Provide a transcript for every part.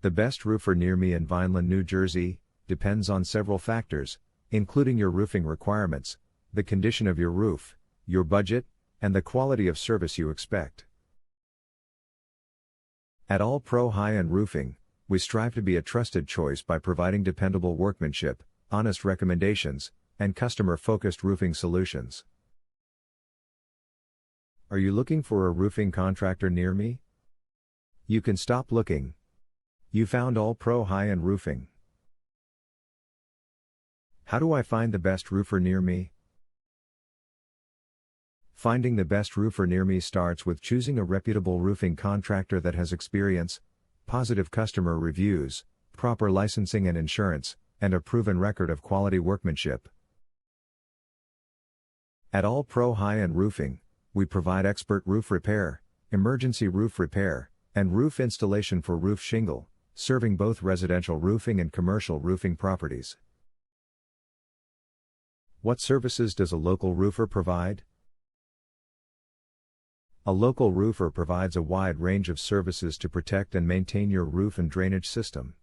The best roofer near me in Vineland, New Jersey, depends on several factors, including your roofing requirements, the condition of your roof, your budget, and the quality of service you expect. At All Pro High-End Roofing, we strive to be a trusted choice by providing dependable workmanship, honest recommendations, and customer-focused roofing solutions. Are you looking for a roofing contractor near me? You can stop looking. You found All Pro High-End Roofing. How do I find the best roofer near me? Finding the best roofer near me starts with choosing a reputable roofing contractor that has experience, positive customer reviews, proper licensing and insurance, and a proven record of quality workmanship. At All Pro High-End Roofing, we provide expert roof repair, emergency roof repair, and roof installation for roof shingle, serving both residential roofing and commercial roofing properties. What services does a local roofer provide? A local roofer provides a wide range of services to protect and maintain your roof and drainage system.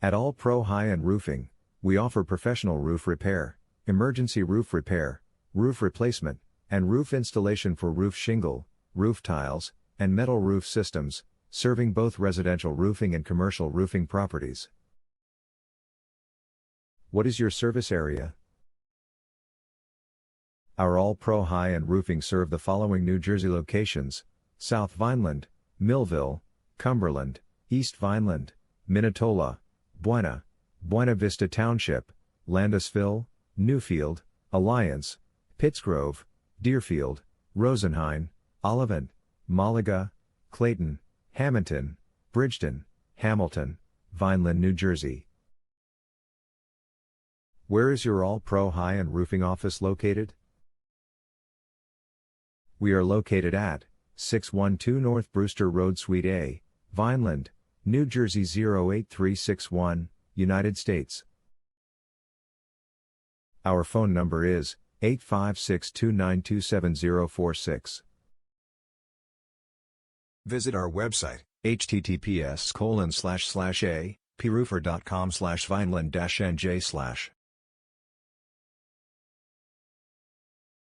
At All Pro High-End Roofing, we offer professional roof repair, emergency roof repair, roof replacement, and roof installation for roof shingle, roof tiles, and metal roof systems, serving both residential roofing and commercial roofing properties. What is your service area? Our All Pro High-End Roofing serve the following New Jersey locations: South Vineland, Millville, Cumberland, East Vineland, Minnetonka, Buena Vista Township, Landisville, Newfield, Alliance, Pittsgrove, Deerfield, Rosenheim, Ollivant, Malaga, Clayton, Hamilton, Bridgeton, Hamilton, Vineland, New Jersey. Where is your All Pro High-End Roofing office located? We are located at 612 North Brewster Road, Suite A, Vineland, New Jersey 08361, United States. Our phone number is 856-292-7046. Visit our website, https://aproofer.com/vineland-nj/